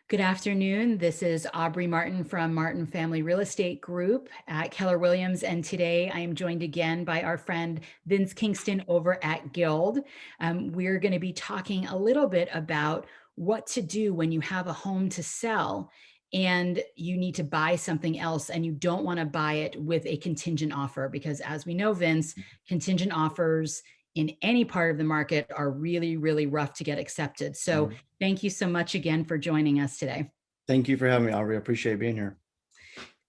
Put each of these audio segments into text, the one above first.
Good afternoon. This is Aubrey Martin from Martin Family Real Estate Group at Keller Williams. And today I am joined again by our friend Vince Kingston over at Guild. We're going to be talking a little bit about what to do when you have a home to sell and you need to buy something else and you don't want to buy it with a contingent offer. Because as we know, Vince, contingent offers in any part of the market are really, really rough to get accepted. So thank you so much again for joining us today. Thank you for having me, Aubrey. I appreciate being here.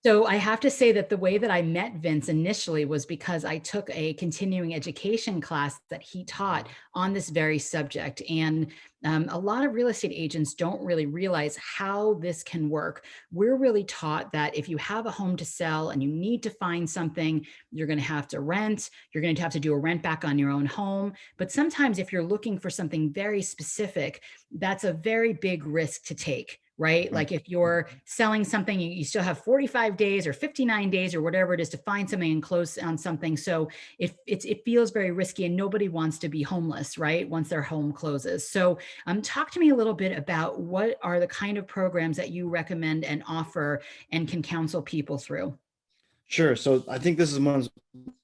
So I have to say that the way that I met Vince initially was because I took a continuing education class that he taught on this very subject. And a lot of real estate agents don't really realize how this can work. We're really taught that if you have a home to sell and you need to find something, you're going to have to rent, you're going to have to do a rent back on your own home. But sometimes if you're looking for something very specific, that's a very big risk to take. Right? Like if you're selling something, you still have 45 days or 59 days or whatever it is to find something and close on something. So it feels very risky and nobody wants to be homeless, right? Once their home closes. So talk to me a little bit about what are the kind of programs that you recommend and offer and can counsel people through. Sure. So I think this is one of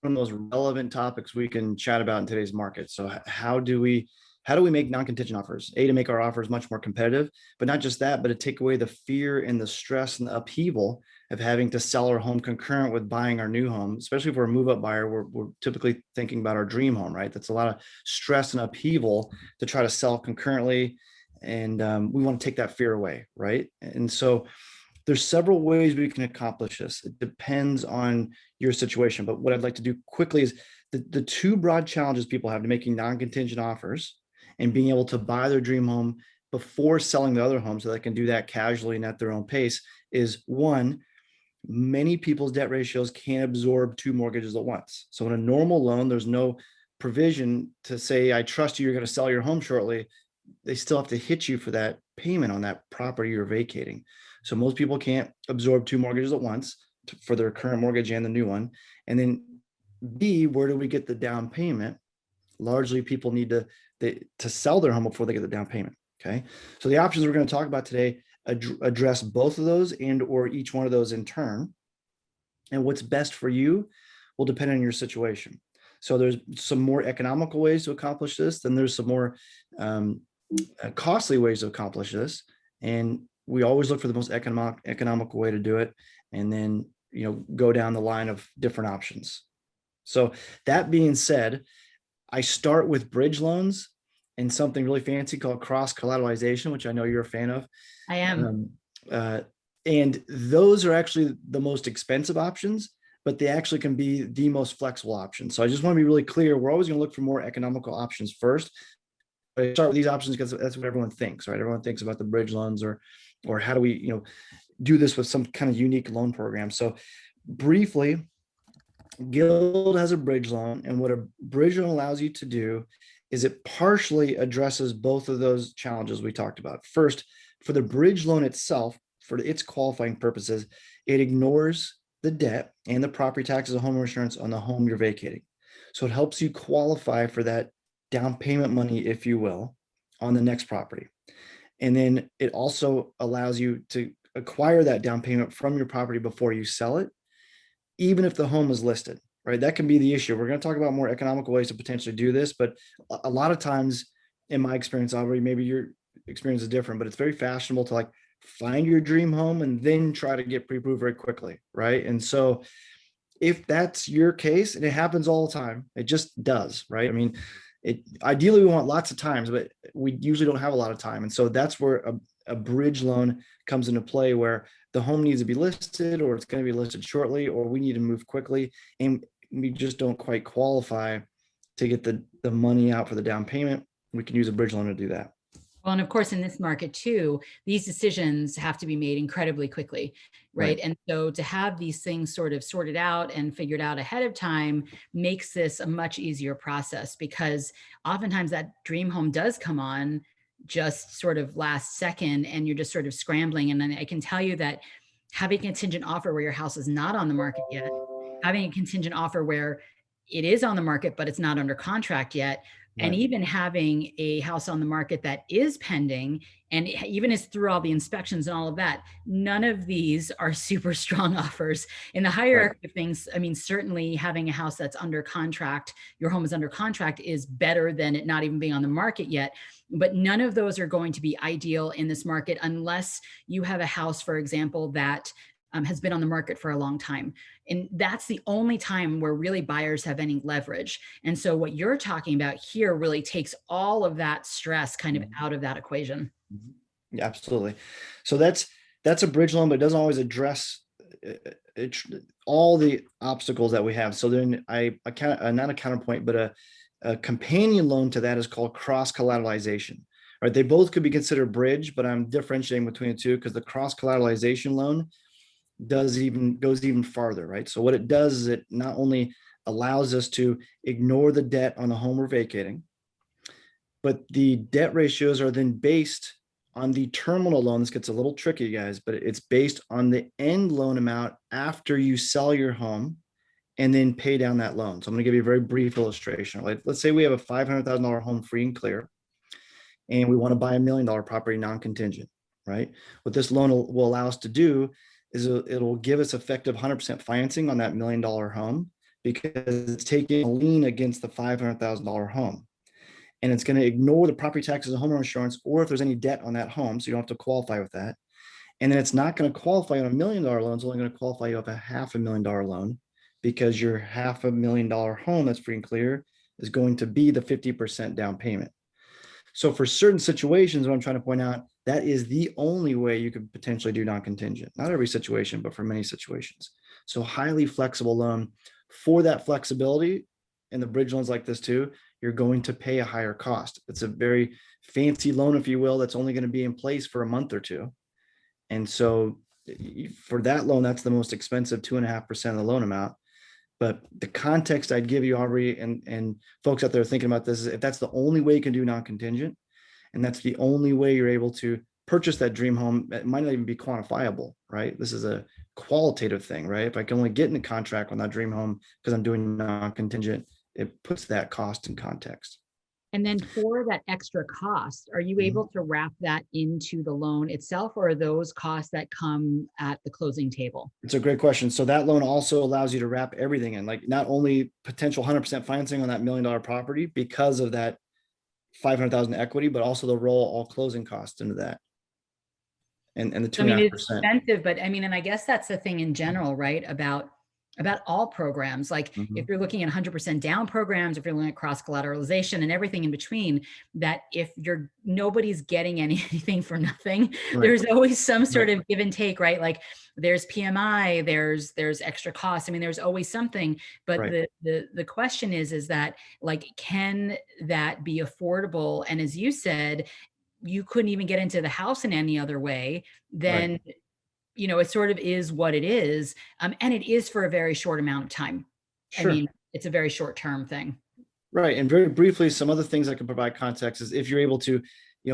the most relevant topics we can chat about in today's market. So how do we make non-contingent offers? To make our offers much more competitive, but not just that, but to take away the fear and the stress and the upheaval of having to sell our home concurrent with buying our new home. Especially if we're a move-up buyer, we're typically thinking about our dream home, right? That's a lot of stress and upheaval to try to sell concurrently. And we want to take that fear away, right? And so there's several ways we can accomplish this. It depends on your situation. But what I'd like to do quickly is the two broad challenges people have to making non-contingent offers and being able to buy their dream home before selling the other home so they can do that casually and at their own pace is one, many people's debt ratios can't absorb two mortgages at once. So in a normal loan, there's no provision to say, I trust you, you're going to sell your home shortly. They still have to hit you for that payment on that property you're vacating. So most people can't absorb two mortgages at once for their current mortgage and the new one. And then B, where do we get the down payment? Largely people need to sell their home before they get the down payment. Okay. So the options we're going to talk about today address both of those and or each one of those in turn. And what's best for you will depend on your situation. So there's some more economical ways to accomplish this. Then there's some more costly ways to accomplish this. And we always look for the most economical way to do it. And then, go down the line of different options. So that being said, I start with bridge loans and something really fancy called cross collateralization, which I know you're a fan of. I am. And those are actually the most expensive options, but they actually can be the most flexible option. So I just want to be really clear. We're always going to look for more economical options first. I start with these options because that's what everyone thinks, right? Everyone thinks about the bridge loans or how do we, do this with some kind of unique loan program. So briefly, Guild has a bridge loan, and what a bridge loan allows you to do is it partially addresses both of those challenges we talked about. First, for the bridge loan itself, for its qualifying purposes, it ignores the debt and the property taxes and home insurance on the home you're vacating. So it helps you qualify for that down payment money, if you will, on the next property. And then it also allows you to acquire that down payment from your property before you sell it, even if the home is listed, right? That can be the issue. We're going to talk about more economical ways to potentially do this, but a lot of times in my experience, Aubrey, maybe your experience is different, but it's very fashionable to find your dream home and then try to get pre-approved very quickly, right? And so if that's your case, and it happens all the time, it just does, right? I mean, ideally we want lots of times, but we usually don't have a lot of time. And so that's where a bridge loan comes into play, where the home needs to be listed or it's going to be listed shortly, or we need to move quickly and we just don't quite qualify to get the money out for the down payment. We can use a bridge loan to do that. Well, and of course, in this market too, these decisions have to be made incredibly quickly, right? And so to have these things sort of sorted out and figured out ahead of time makes this a much easier process, because oftentimes that dream home does come on just sort of last second and you're just sort of scrambling. And then I can tell you that having a contingent offer where your house is not on the market yet, having a contingent offer where it is on the market, but it's not under contract yet, And Right. even having a house on the market that is pending and even is through all the inspections and all of that, none of these are super strong offers in the Right. hierarchy of things. I mean, certainly having a house that's under contract, your home is under contract, is better than it not even being on the market yet. But none of those are going to be ideal in this market unless you have a house, for example, that has been on the market for a long time. And that's the only time where really buyers have any leverage. And so what you're talking about here really takes all of that stress kind of Mhm. out of that equation. Mhm. Yeah, absolutely. So that's a bridge loan, but it doesn't always address it, all the obstacles that we have. So then I kind of not a counterpoint, but a companion loan to that is called cross collateralization. Right? They both could be considered bridge, but I'm differentiating between the two because the cross collateralization loan goes even farther, right? So what it does is it not only allows us to ignore the debt on the home we're vacating, but the debt ratios are then based on the terminal loan. This gets a little tricky, guys, but it's based on the end loan amount after you sell your home and then pay down that loan. So I'm going to give you a very brief illustration. Like, let's say we have a $500,000 home free and clear, and we want to buy $1 million property non-contingent, right? What this loan will allow us to do is it'll give us effective 100% financing on that $1 million home because it's taking a lien against the $500,000 home. And it's going to ignore the property taxes and homeowner insurance, or if there's any debt on that home, so you don't have to qualify with that. And then it's not going to qualify on $1 million loan. It's only going to qualify you up a $500,000 loan because your $500,000 home that's free and clear is going to be the 50% down payment. So for certain situations, what I'm trying to point out, that is the only way you could potentially do non-contingent. Not every situation, but for many situations. So highly flexible loan. For that flexibility, and the bridge loans like this too, you're going to pay a higher cost. It's a very fancy loan, if you will, that's only going to be in place for a month or two. And so for that loan, that's the most expensive 2.5% of the loan amount. But the context I'd give you, Aubrey, and folks out there thinking about this is if that's the only way you can do non-contingent, and that's the only way you're able to purchase that dream home, it might not even be quantifiable, right? This is a qualitative thing, right? If I can only get in a contract on that dream home because I'm doing non-contingent, it puts that cost in context. And then for that extra cost, are you Mhm. able to wrap that into the loan itself, or are those costs that come at the closing table? It's a great question. So that loan also allows you to wrap everything in, like not only potential 100% financing on that $1 million property because of that 500,000 equity, but also they'll roll all closing costs into that. And the I mean, it's 2.5%. expensive, but I mean, and I guess that's the thing in general, right? About all programs. Like if Mhm. you're looking at 100% down programs, if you're looking at cross collateralization and everything in between, that if nobody's getting anything for nothing, Right. there's always some sort Right. of give and take, right? Like there's PMI, there's extra costs. I mean, there's always something. But Right. the question is that like, can that be affordable? And as you said, you couldn't even get into the house in any other way, Right. then it sort of is what it is. And it is for a very short amount of time. I Sure. mean, it's a very short term thing. Right. And very briefly, some other things that can provide context is if you're able to,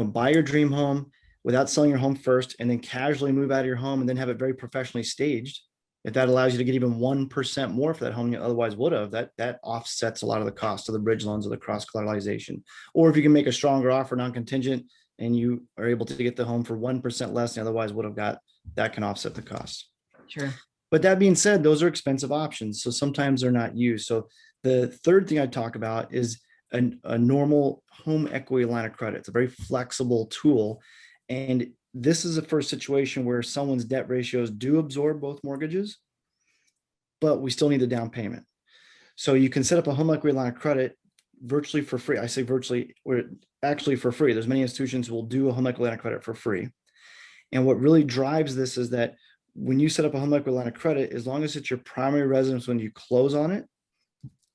buy your dream home without selling your home first and then casually move out of your home and then have it very professionally staged. If that allows you to get even 1% more for that home you otherwise would have, that offsets a lot of the cost of the bridge loans or the cross collateralization. Or if you can make a stronger offer non-contingent and you are able to get the home for 1% less than you otherwise would have got, that can offset the cost. Sure. But that being said, those are expensive options. So sometimes they're not used. So the third thing I'd talk about is a normal home equity line of credit. It's a very flexible tool. And this is the first situation where someone's debt ratios do absorb both mortgages, but we still need the down payment. So you can set up a home equity line of credit virtually for free. I say virtually, or actually for free. There's many institutions who will do a home equity line of credit for free. And what really drives this is that when you set up a home equity line of credit, as long as it's your primary residence when you close on it,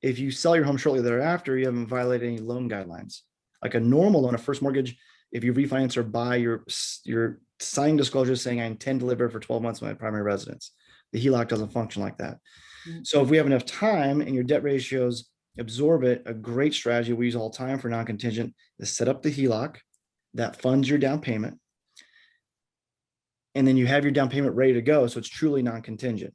if you sell your home shortly thereafter, you haven't violated any loan guidelines. Like a normal loan, a first mortgage, if you refinance or buy your signing disclosure saying I intend to live here for 12 months with my primary residence. The HELOC doesn't function like that. Mm. So if we have enough time and your debt ratios absorb it, a great strategy we use all the time for non-contingent is set up the HELOC that funds your down payment. And then you have your down payment ready to go. So it's truly non-contingent.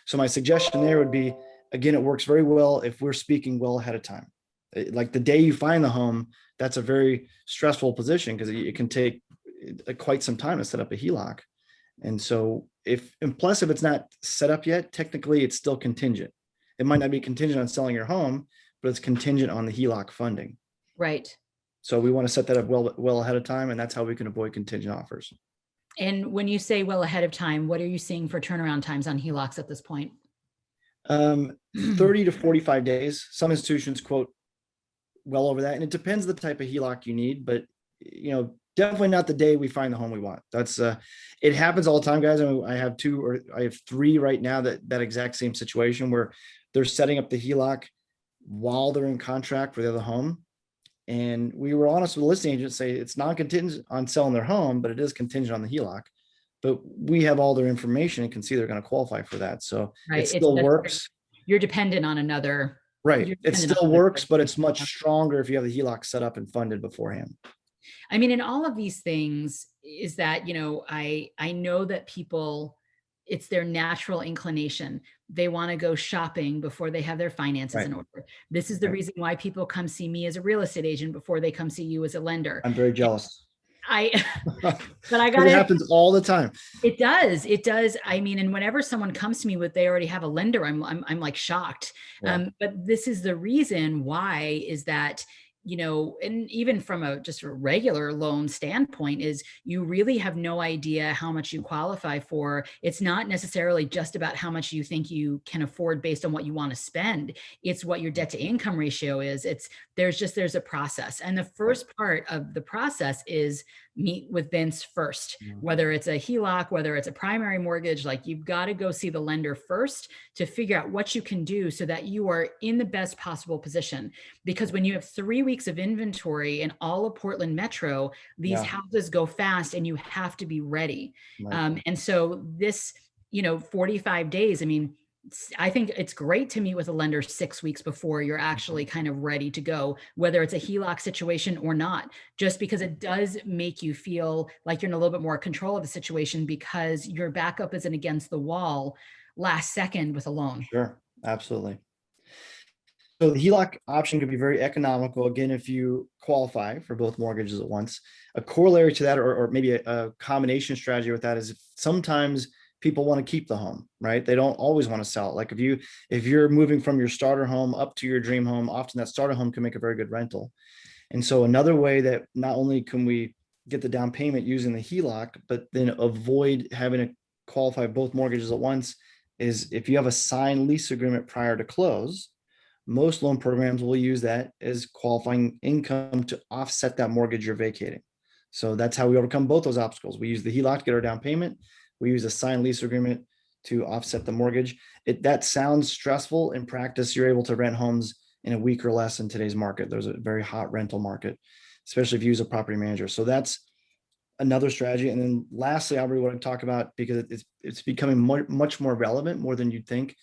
So my suggestion there would be, again, it works very well if we're speaking well ahead of time. Like the day you find the home, that's a very stressful position because it can take quite some time to set up a HELOC. And so and plus if it's not set up yet, technically it's still contingent. It might not be contingent on selling your home, but it's contingent on the HELOC funding. Right. So we want to set that up well ahead of time, and that's how we can avoid contingent offers. And when you say well ahead of time, what are you seeing for turnaround times on HELOCs at this point? 30 to 45 days. Some institutions quote well over that, and it depends the type of HELOC you need, but definitely not the day we find the home we want. That's it happens all the time, guys. I have three right now that exact same situation where they're setting up the HELOC while they're in contract for the other home. And we were honest with the listing agent, say it's non-contingent on selling their home, but it is contingent on the HELOC. But we have all their information and can see they're going to qualify for that. So right. It still works. You're dependent on another. Right. It still works, but it's much stronger if you have the HELOC set up and funded beforehand. I mean, in all of these things is that, I know that people, it's their natural inclination. They want to go shopping before they have their finances in order. This is the reason why people come see me as a real estate agent before they come see you as a lender. I'm very jealous. But I got it happens all the time. It does. I mean, and whenever someone comes to me with, they already have a lender, I'm like shocked. Yeah. But this is the reason why is that, and even from just a regular loan standpoint is you really have no idea how much you qualify for. It's not necessarily just about how much you think you can afford based on what you want to spend. It's what your debt to income ratio is. There's a process. And the first part of the process is meet with Vince first, whether it's a HELOC, whether it's a primary mortgage, like you've got to go see the lender first to figure out what you can do so that you are in the best possible position. Because when you have 3 weeks of inventory in all of Portland Metro, these houses go fast and you have to be ready. Right. And so this, 45 days, I mean, I think it's great to meet with a lender 6 weeks before you're actually kind of ready to go, whether it's a HELOC situation or not, just because it does make you feel like you're in a little bit more control of the situation because your backup isn't against the wall last second with a loan. Sure, absolutely. So the HELOC option could be very economical, again, if you qualify for both mortgages at once. A corollary to that, or maybe a combination strategy with that is sometimes people want to keep the home, right? They don't always want to sell it. Like if you're moving from your starter home up to your dream home, often that starter home can make a very good rental. And so another way that not only can we get the down payment using the HELOC, but then avoid having to qualify both mortgages at once is if you have a signed lease agreement prior to close, most loan programs will use that as qualifying income to offset that mortgage you're vacating. So that's how we overcome both those obstacles. We use the HELOC to get our down payment. We use a signed lease agreement to offset the mortgage. That sounds stressful. In practice, you're able to rent homes in a week or less in today's market. There's a very hot rental market, especially if you use a property manager. So that's another strategy. And then lastly, I really want to talk about, because it's becoming much more relevant, more than you'd think,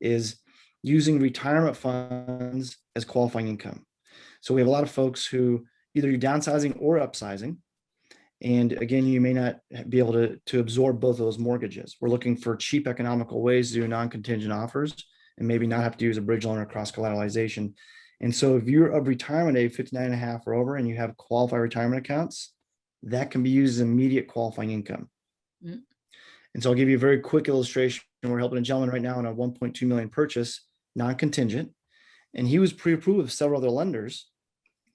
is using retirement funds as qualifying income. So we have a lot of folks who either you're downsizing or upsizing. And again, you may not be able to absorb both of those mortgages. We're looking for cheap, economical ways to do non-contingent offers and maybe not have to use a bridge loan or cross collateralization. And so if you're of retirement age 59 and a half or over and you have qualified retirement accounts, that can be used as immediate qualifying income. Mm-hmm. And so I'll give you a very quick illustration. We're helping a gentleman right now on a 1.2 million purchase, non-contingent, and he was pre-approved with several other lenders,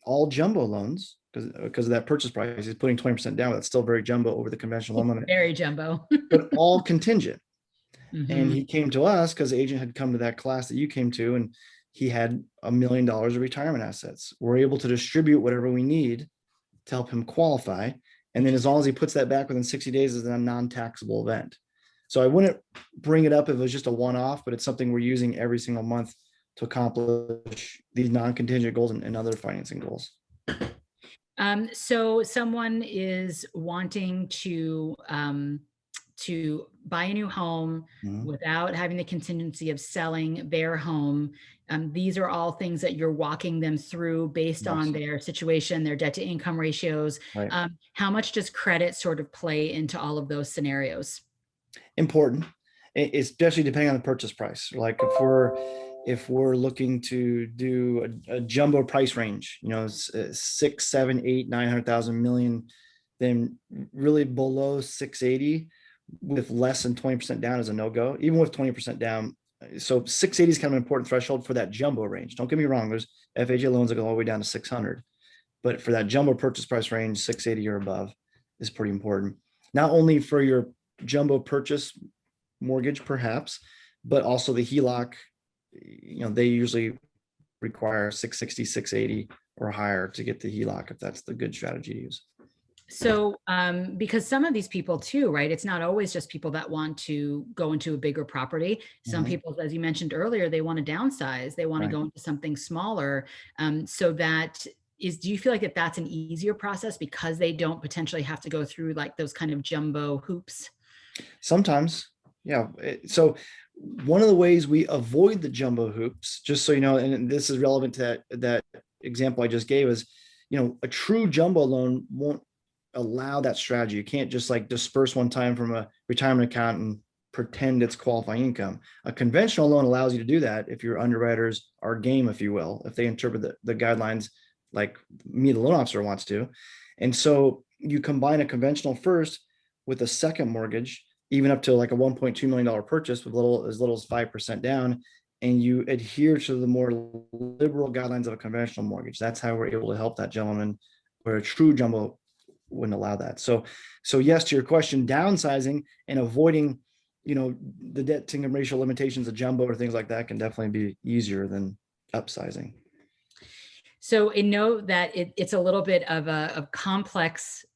all jumbo loans, because of that purchase price. He's putting 20% down, but that's still very jumbo over the conventional loan limit. Very jumbo. But all contingent. Mm-hmm. And he came to us because the agent had come to that class that you came to, and he had $1 million of retirement assets. We're able to distribute whatever we need to help him qualify. And then as long as he puts that back within 60 days, is a non-taxable event. So I wouldn't bring it up if it was just a one-off, but it's something we're using every single month to accomplish these non-contingent goals and other financing goals. So someone is wanting to buy a new home without having the contingency of selling their home. These are all things that you're walking them through based on their situation, their debt to income ratios. Right. How much does credit sort of play into all of those scenarios? Important, especially depending on the purchase price. Like if we're if we're looking to do a jumbo price range, you know, 6, 7, 8, 900,000 million, then really below 680 with less than 20% down is a no-go, even with 20% down. So 680 is kind of an important threshold for that jumbo range. Don't get me wrong, there's FHA loans that go all the way down to 600. But for that jumbo purchase price range, 680 or above is pretty important. Not only for your jumbo purchase mortgage, perhaps, but also the HELOC. You know, they usually require 660, 680 or higher to get the HELOC if that's the good strategy to use. So, because some of these people too, right? It's not always just people that want to go into a bigger property. Some people, as you mentioned earlier, they want to downsize. They want to Right. go into something smaller. So that is, do you feel like that's an easier process because they don't potentially have to go through like those kind of jumbo hoops? Sometimes, yeah. So one of the ways we avoid the jumbo hoops, just so you know, and this is relevant to that example I just gave, is, you know, a true jumbo loan won't allow that strategy. You can't just like disperse one time from a retirement account and pretend it's qualifying income. A conventional loan allows you to do that if your underwriters are game, if you will, if they interpret the guidelines like me, the loan officer, wants to. And so you combine a conventional first with a second mortgage, even up to like a $1.2 million purchase with as little as 5% down, and you adhere to the more liberal guidelines of a conventional mortgage. That's how we're able to help that gentleman, where a true jumbo wouldn't allow that. So yes, to your question, downsizing and avoiding, you know, the debt to income ratio limitations of jumbo or things like that can definitely be easier than upsizing. So I know that it's a little bit of a complex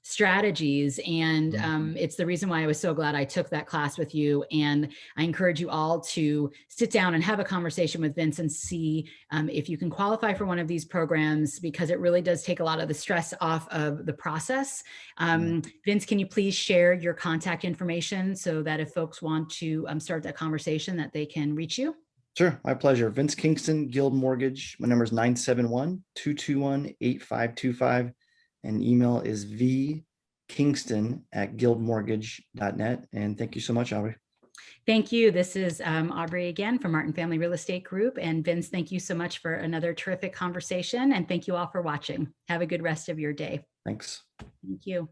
strategies, and it's the reason why I was so glad I took that class with you. And I encourage you all to sit down and have a conversation with Vince and see if you can qualify for one of these programs, because it really does take a lot of the stress off of the process. Vince, can you please share your contact information so that if folks want to start that conversation, that they can reach you? Sure, my pleasure. Vince Kingston, Guild Mortgage. My number is 971-221-8525. And email is vkingston@guildmortgage.net. And thank you so much, Aubrey. Thank you. This is Aubrey again from Martin Family Real Estate Group. And Vince, thank you so much for another terrific conversation. And thank you all for watching. Have a good rest of your day. Thanks. Thank you.